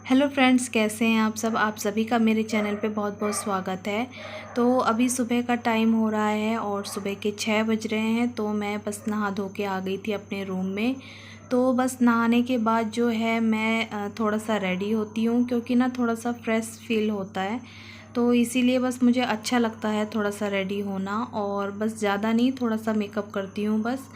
Hello friends, कैसे हैं आप सब। आप सभी का मेरे चैनल पे बहुत बहुत स्वागत है। तो अभी सुबह का टाइम हो रहा है और सुबह के 6 बज रहे हैं। तो मैं बस नहा धो के आ गई थी अपने रूम में। तो बस नहाने के बाद जो है मैं थोड़ा सा रेडी होती हूँ, क्योंकि ना थोड़ा सा फ्रेश फील होता है। तो इसीलिए बस मुझे अच्छा लगता है थोड़ा सा रेडी होना, और बस ज़्यादा नहीं, थोड़ा सा मेकअप करती हूँ बस।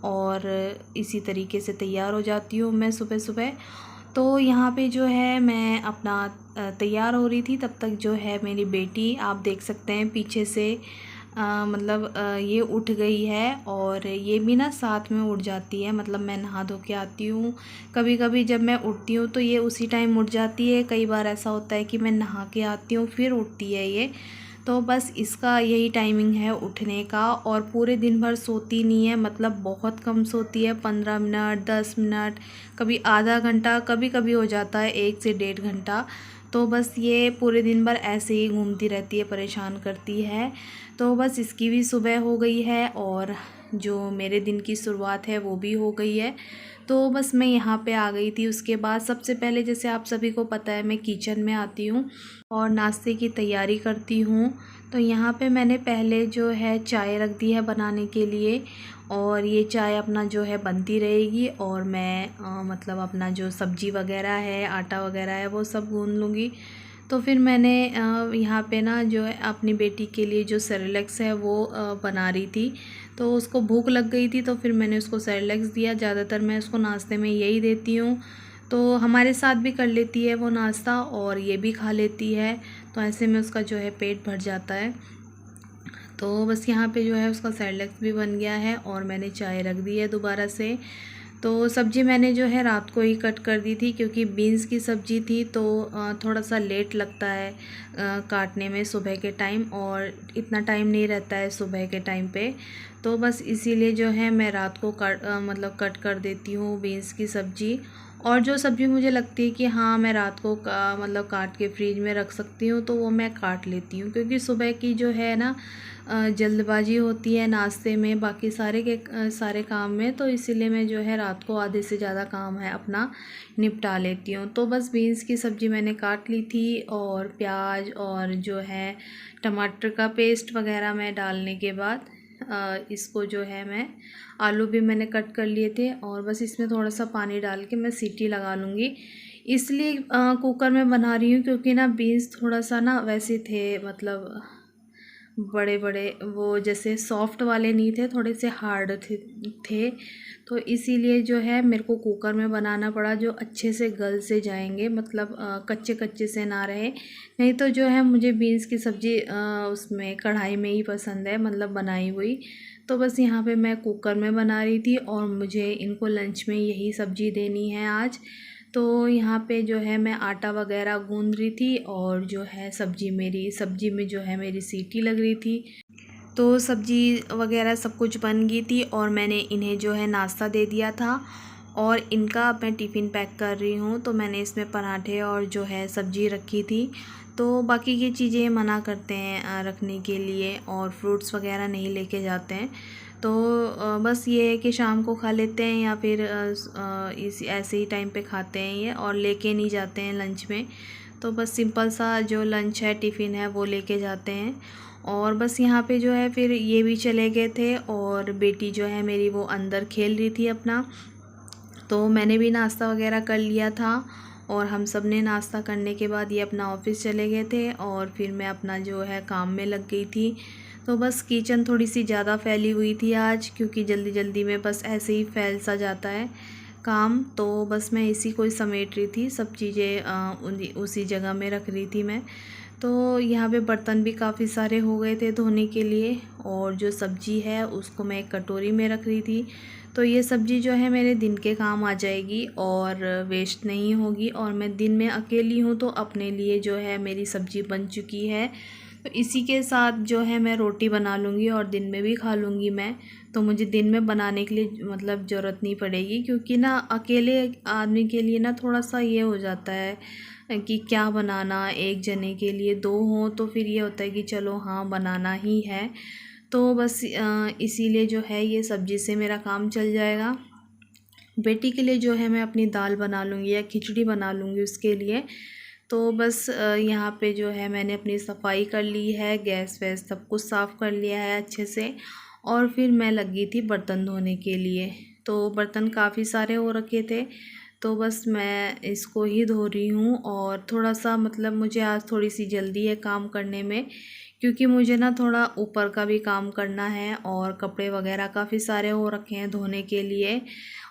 और इसी तरीके से तैयार हो जाती हूँ मैं सुबह सुबह। तो यहाँ पे जो है मैं अपना तैयार हो रही थी, तब तक जो है मेरी बेटी, आप देख सकते हैं पीछे से, ये उठ गई है। और ये भी ना साथ में उठ जाती है, मतलब मैं नहा धो के आती हूँ, कभी कभी जब मैं उठती हूँ तो ये उसी टाइम उठ जाती है। कई बार ऐसा होता है कि मैं नहा के आती हूँ फिर उठती है ये। तो बस इसका यही टाइमिंग है उठने का। और पूरे दिन भर सोती नहीं है, मतलब बहुत कम सोती है, 15 मिनट, 10 मिनट, कभी आधा घंटा, कभी कभी हो जाता है 1 से 1.5 घंटा। तो बस ये पूरे दिन भर ऐसे ही घूमती रहती है, परेशान करती है। तो बस इसकी भी सुबह हो गई है और जो मेरे दिन की शुरुआत है वो भी हो गई है। तो बस मैं यहाँ पे आ गई थी। उसके बाद सबसे पहले, जैसे आप सभी को पता है, मैं किचन में आती हूँ और नाश्ते की तैयारी करती हूँ। तो यहाँ पे मैंने पहले जो है चाय रख दी है बनाने के लिए, और ये चाय अपना जो है बनती रहेगी। और मैं मतलब अपना जो सब्ज़ी वगैरह है, आटा वगैरह है, वो सब गूँध लूँगी। तो फिर मैंने यहाँ पे ना जो है अपनी बेटी के लिए जो सेरेलैक्स है वो बना रही थी। तो उसको भूख लग गई थी, तो फिर मैंने उसको सेरेलैक्स दिया। ज़्यादातर मैं उसको नाश्ते में यही देती हूँ। तो हमारे साथ भी कर लेती है वो नाश्ता, और ये भी खा लेती है। तो ऐसे में उसका जो है पेट भर जाता है। तो बस यहाँ पे जो है उसका सेरेलैक्स भी बन गया है और मैंने चाय रख दी है दोबारा से। तो सब्ज़ी मैंने जो है रात को ही कट कर दी थी, क्योंकि बीन्स की सब्ज़ी थी। तो थोड़ा सा लेट लगता है काटने में सुबह के टाइम, और इतना टाइम नहीं रहता है सुबह के टाइम पे। तो बस इसीलिए जो है मैं रात को मतलब कट कर देती हूँ बीन्स की सब्ज़ी। और जो सब्ज़ी मुझे लगती है कि हाँ मैं रात को मतलब काट के फ्रिज में रख सकती हूँ, तो वो मैं काट लेती हूँ। क्योंकि सुबह की जो है ना जल्दबाजी होती है नाश्ते में, बाकी सारे काम में। तो इसीलिए मैं जो है रात को आधे से ज़्यादा काम है अपना निपटा लेती हूँ। तो बस बीन्स की सब्ज़ी मैंने काट ली थी, और प्याज और जो है टमाटर का पेस्ट वगैरह मैं डालने के बाद इसको जो है मैं, आलू भी मैंने कट कर लिए थे, और बस इसमें थोड़ा सा पानी डाल के मैं सीटी लगा लूँगी। इसलिए कुकर में बना रही हूँ, क्योंकि ना बीन्स थोड़ा सा ना वैसे थे, मतलब बड़े बड़े, वो जैसे सॉफ्ट वाले नहीं थे, थोड़े से हार्ड थे। तो इसीलिए जो है मेरे को कुकर में बनाना पड़ा, जो अच्छे से गल से जाएंगे, मतलब कच्चे कच्चे से ना रहे। नहीं तो जो है मुझे बीन्स की सब्ज़ी उसमें कढ़ाई में ही पसंद है, मतलब बनाई हुई। तो बस यहाँ पे मैं कुकर में बना रही थी, और मुझे इनको लंच में यही सब्ज़ी देनी है आज। तो यहाँ पे जो है मैं आटा वगैरह गूंद रही थी, और जो है सब्ज़ी में जो है मेरी सीटी लग रही थी। तो सब्ज़ी वगैरह सब कुछ बन गई थी, और मैंने इन्हें जो है नाश्ता दे दिया था। और इनका अब मैं टिफ़िन पैक कर रही हूँ। तो मैंने इसमें पराठे और जो है सब्ज़ी रखी थी। तो बाकी की चीज़ें मना करते हैं रखने के लिए, और फ्रूट्स वगैरह नहीं लेके जाते हैं। तो बस ये है कि शाम को खा लेते हैं, या फिर इस ऐसे ही टाइम पे खाते हैं ये, और लेके नहीं जाते हैं लंच में। तो बस सिंपल सा जो लंच है, टिफ़िन है, वो लेके जाते हैं। और बस यहाँ पे जो है फिर ये भी चले गए थे, और बेटी जो है मेरी वो अंदर खेल रही थी अपना। तो मैंने भी नाश्ता वगैरह कर लिया था, और हम सब ने नाश्ता करने के बाद ये अपना ऑफिस चले गए थे, और फिर मैं अपना जो है काम में लग गई थी। तो बस किचन थोड़ी सी ज़्यादा फैली हुई थी आज, क्योंकि जल्दी जल्दी में बस ऐसे ही फैल सा जाता है काम। तो बस मैं इसी को ही समेट रही थी, सब चीज़ें उसी जगह में रख रही थी मैं। तो यहाँ पे बर्तन भी काफ़ी सारे हो गए थे धोने के लिए, और जो सब्ज़ी है उसको मैं एक कटोरी में रख रही थी। तो ये सब्ज़ी जो है मेरे दिन के काम आ जाएगी, और वेस्ट नहीं होगी। और मैं दिन में अकेली हूँ, तो अपने लिए जो है मेरी सब्ज़ी बन चुकी है। तो इसी के साथ जो है मैं रोटी बना लूँगी, और दिन में भी खा लूँगी मैं। तो मुझे दिन में बनाने के लिए मतलब ज़रूरत नहीं पड़ेगी, क्योंकि ना अकेले आदमी के लिए ना थोड़ा सा ये हो जाता है कि क्या बनाना, एक जने के लिए, दो हों तो फिर ये होता है कि चलो हाँ बनाना ही है। तो बस इसीलिए जो है ये सब्ज़ी से मेरा काम चल जाएगा। बेटी के लिए जो है मैं अपनी दाल बना लूँगी या खिचड़ी बना लूँगी उसके लिए। तो बस यहाँ पे जो है मैंने अपनी सफाई कर ली है, गैस वैस सब कुछ साफ़ कर लिया है अच्छे से, और फिर मैं लगी थी बर्तन धोने के लिए। तो बर्तन काफ़ी सारे हो रखे थे, तो बस मैं इसको ही धो रही हूँ। और थोड़ा सा मतलब मुझे आज थोड़ी सी जल्दी है काम करने में, क्योंकि मुझे ना थोड़ा ऊपर का भी काम करना है और कपड़े वगैरह काफ़ी सारे हो रखे हैं धोने के लिए।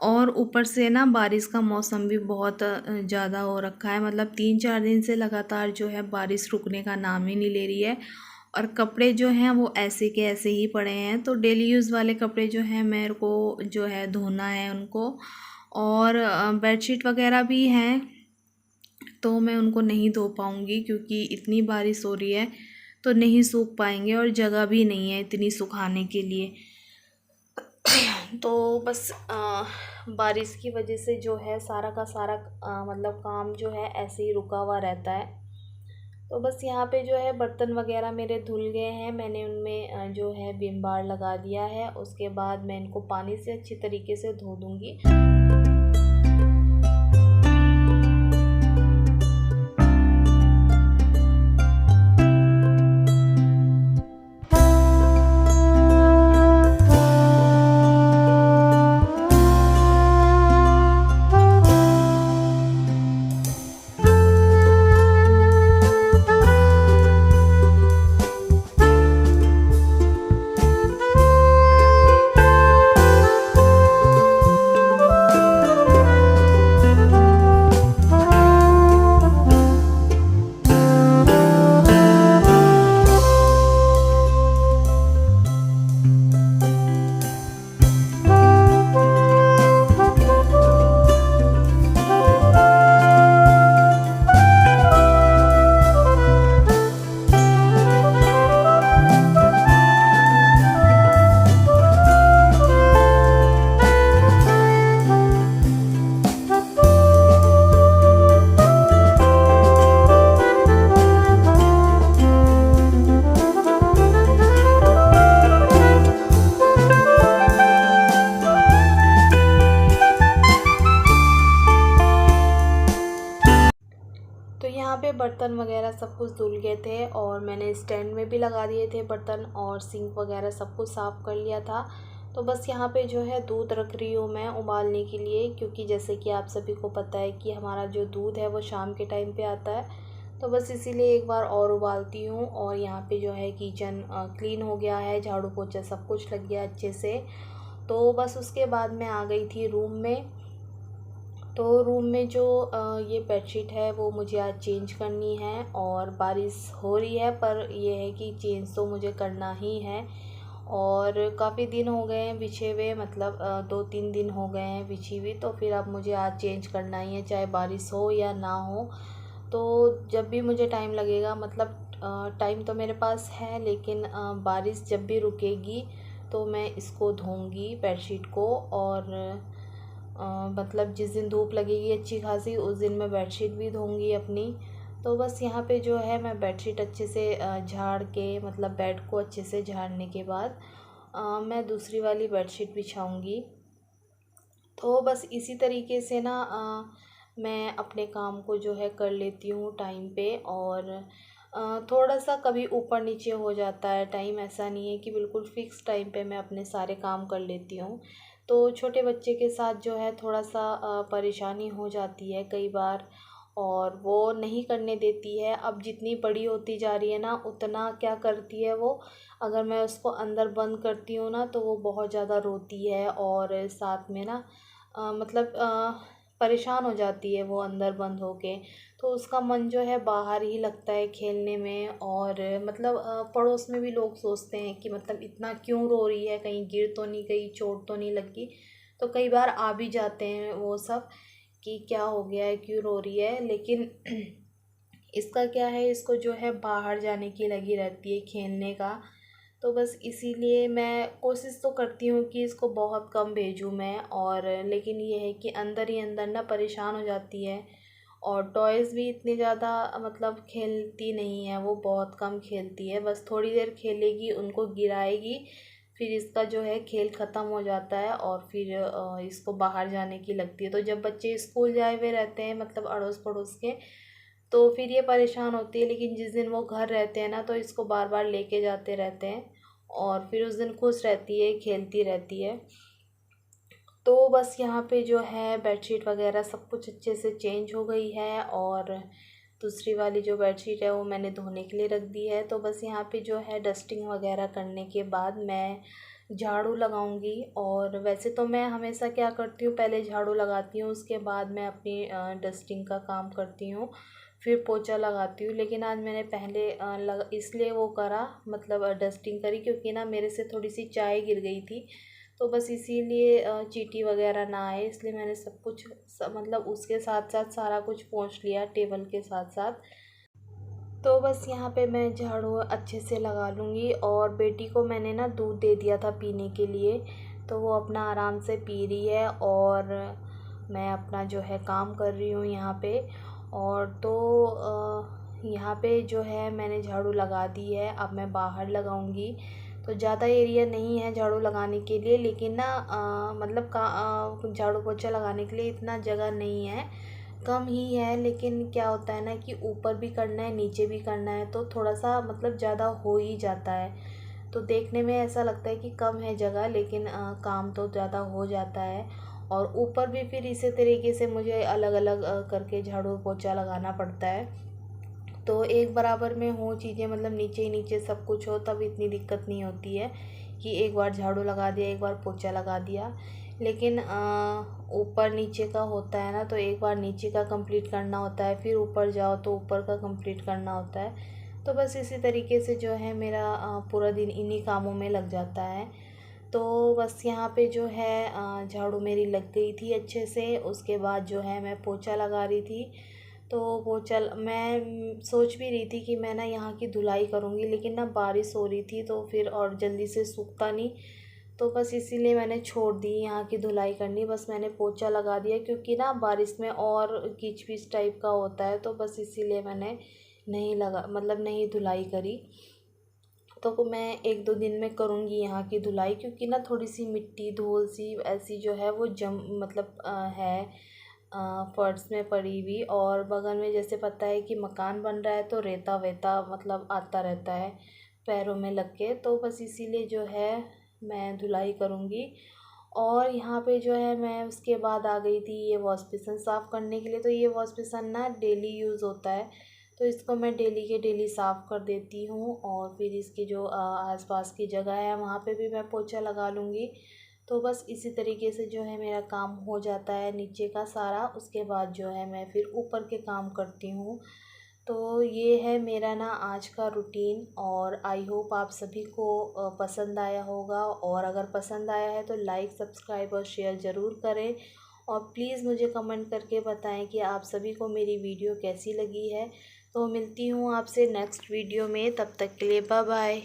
और ऊपर से ना बारिश का मौसम भी बहुत ज़्यादा हो रखा है, मतलब 3-4 दिन से लगातार जो है बारिश रुकने का नाम ही नहीं ले रही है। और कपड़े जो हैं वो ऐसे के ऐसे ही पड़े हैं, तो डेली यूज़ वाले कपड़े जो हैं मेरे को जो है धोना है उनको। और बेडशीट वगैरह भी हैं, तो मैं उनको नहीं धो पाऊँगी क्योंकि इतनी बारिश हो रही है तो नहीं सूख पाएंगे, और जगह भी नहीं है इतनी सुखाने के लिए। तो बस बारिश की वजह से जो है सारा का सारा मतलब काम जो है ऐसे ही रुका हुआ रहता है। तो बस यहाँ पे जो है बर्तन वगैरह मेरे धुल गए हैं, मैंने उनमें जो है विम बार लगा दिया है। उसके बाद मैं इनको पानी से अच्छी तरीके से धो दूँगी। तो यहाँ पे बर्तन वगैरह सब कुछ धुल गए थे, और मैंने स्टैंड में भी लगा दिए थे बर्तन, और सिंक वगैरह सब कुछ साफ़ कर लिया था। तो बस यहाँ पे जो है दूध रख रही हूँ मैं उबालने के लिए, क्योंकि जैसे कि आप सभी को पता है कि हमारा जो दूध है वो शाम के टाइम पे आता है। तो बस इसीलिए एक बार और उबालती हूँ। और यहाँ पे जो है किचन क्लीन हो गया है, झाड़ू पोछा सब कुछ लग गया अच्छे से। तो बस उसके बाद मैं आ गई थी रूम में। तो रूम में जो ये बेडशीट है वो मुझे आज चेंज करनी है, और बारिश हो रही है पर ये है कि चेंज तो मुझे करना ही है। और काफ़ी दिन हो गए हैं बिछे हुए, मतलब 2-3 दिन हो गए हैं बिछी हुई, तो फिर अब मुझे आज चेंज करना ही है, चाहे बारिश हो या ना हो। तो जब भी मुझे टाइम लगेगा, मतलब टाइम तो मेरे पास है, लेकिन बारिश जब भी रुकेगी तो मैं इसको धोऊंगी बेडशीट को। और मतलब जिस दिन धूप लगेगी अच्छी खासी उस दिन मैं बेडशीट भी धोऊंगी अपनी। तो बस यहाँ पे जो है मैं बेडशीट अच्छे से झाड़ के, मतलब बेड को अच्छे से झाड़ने के बाद मैं दूसरी वाली बेडशीट बिछाऊंगी। तो बस इसी तरीके से ना मैं अपने काम को जो है कर लेती हूँ टाइम पे। और थोड़ा सा कभी ऊपर नीचे हो जाता है टाइम, ऐसा नहीं है कि बिल्कुल फ़िक्स टाइम पे मैं अपने सारे काम कर लेती हूँ। तो छोटे बच्चे के साथ जो है थोड़ा सा परेशानी हो जाती है कई बार, और वो नहीं करने देती है। अब जितनी बड़ी होती जा रही है ना, उतना क्या करती है वो, अगर मैं उसको अंदर बंद करती हूँ ना तो वो बहुत ज़्यादा रोती है, और साथ में ना मतलब परेशान हो जाती है वो अंदर बंद होके। तो उसका मन जो है बाहर ही लगता है खेलने में। और मतलब पड़ोस में भी लोग सोचते हैं कि मतलब इतना क्यों रो रही है, कहीं गिर तो नहीं गई, चोट तो नहीं लगी। तो कई बार आ भी जाते हैं वो सब कि क्या हो गया है, क्यों रो रही है। लेकिन इसका क्या है, इसको जो है बाहर जाने की लगी रहती है, खेलने का। तो बस इसीलिए मैं कोशिश तो करती हूँ कि इसको बहुत कम भेजूँ मैं, और लेकिन ये है कि अंदर ही अंदर ना परेशान हो जाती है। और टॉयज़ भी इतने ज़्यादा मतलब खेलती नहीं है वो, बहुत कम खेलती है, बस थोड़ी देर खेलेगी, उनको गिराएगी, फिर इसका जो है खेल ख़त्म हो जाता है और फिर इसको बाहर जाने की लगती है। तो जब बच्चे स्कूल जाए हुए रहते हैं मतलब अड़ोस पड़ोस के, तो फिर ये परेशान होती है, लेकिन जिस दिन वो घर रहते हैं ना तो इसको बार बार लेके जाते रहते हैं और फिर उस दिन खुश रहती है, खेलती रहती है। तो बस यहाँ पे जो है बेडशीट वगैरह सब कुछ अच्छे से चेंज हो गई है और दूसरी वाली जो बेडशीट है वो मैंने धोने के लिए रख दी है। तो बस यहाँ पे जो है डस्टिंग वगैरह करने के बाद मैं झाड़ू लगाऊंगी। और वैसे तो मैं हमेशा क्या करती हूँ, पहले झाड़ू लगाती हूँ, उसके बाद मैं अपनी डस्टिंग का काम करती हूँ, फिर पोछा लगाती हूँ। लेकिन आज मैंने पहले इसलिए वो करा, मतलब डस्टिंग करी, क्योंकि ना मेरे से थोड़ी सी चाय गिर गई थी। तो बस इसीलिए चींटी वगैरह ना आए, इसलिए मैंने सब कुछ मतलब उसके साथ साथ सारा कुछ पोंछ लिया टेबल के साथ साथ। तो बस यहाँ पे मैं झाड़ू अच्छे से लगा लूँगी। और बेटी को मैंने ना दूध दे दिया था पीने के लिए, तो वो अपना आराम से पी रही है और मैं अपना जो है काम कर रही हूँ यहाँ पे। और तो यहाँ पे जो है मैंने झाड़ू लगा दी है, अब मैं बाहर लगाऊंगी। तो ज़्यादा एरिया नहीं है झाड़ू लगाने के लिए, लेकिन ना मतलब झाड़ू पोछा लगाने के लिए इतना जगह नहीं है, कम ही है। लेकिन क्या होता है ना कि ऊपर भी करना है नीचे भी करना है, तो थोड़ा सा मतलब ज़्यादा हो ही जाता है। तो देखने में ऐसा लगता है कि कम है जगह, लेकिन काम तो ज़्यादा हो जाता है। और ऊपर भी फिर इसी तरीके से मुझे अलग अलग करके झाड़ू पोछा लगाना पड़ता है। तो एक बराबर में हो चीज़ें, मतलब नीचे ही नीचे सब कुछ हो, तब इतनी दिक्कत नहीं होती है कि एक बार झाड़ू लगा दिया एक बार पोछा लगा दिया। लेकिन ऊपर नीचे का होता है ना, तो एक बार नीचे का कंप्लीट करना होता है, फिर ऊपर जाओ तो ऊपर का कंप्लीट करना होता है। तो बस इसी तरीके से जो है मेरा पूरा दिन इन्हीं कामों में लग जाता है। तो बस यहाँ पे जो है झाड़ू मेरी लग गई थी अच्छे से, उसके बाद जो है मैं पोछा लगा रही थी। तो मैं सोच भी रही थी कि मैं ना यहाँ की धुलाई करूँगी, लेकिन ना बारिश हो रही थी तो फिर और जल्दी से सूखता नहीं, तो बस इसीलिए मैंने छोड़ दी यहाँ की धुलाई करनी। बस मैंने पोछा लगा दिया, क्योंकि ना बारिश में और कीच पीच टाइप का होता है, तो बस इसीलिए मैंने नहीं लगा, मतलब नहीं धुलाई करी। तो मैं एक दो दिन में करूँगी यहाँ की धुलाई, क्योंकि ना थोड़ी सी मिट्टी धूल सी ऐसी जो है वो मतलब है फर्श में पड़ी हुई। और बगल में जैसे पता है कि मकान बन रहा है, तो रेता वेता मतलब आता रहता है पैरों में लग के, तो बस इसीलिए जो है मैं धुलाई करूँगी। और यहाँ पे जो है मैं उसके बाद आ गई थी ये वॉश बेसिन साफ़ करने के लिए। तो ये वॉश बेसिन ना डेली यूज़ होता है, तो इसको मैं डेली के डेली साफ़ कर देती हूँ। और फिर इसकी जो आसपास की जगह है वहाँ पे भी मैं पोछा लगा लूँगी। तो बस इसी तरीके से जो है मेरा काम हो जाता है नीचे का सारा। उसके बाद जो है मैं फिर ऊपर के काम करती हूँ। तो ये है मेरा ना आज का रूटीन, और आई होप आप सभी को पसंद आया होगा। और अगर पसंद आया है तो लाइक सब्सक्राइब और शेयर ज़रूर करें। और प्लीज़ मुझे कमेंट करके बताएं कि आप सभी को मेरी वीडियो कैसी लगी है। तो मिलती हूँ आपसे नेक्स्ट वीडियो में, तब तक के लिए बाय बाय।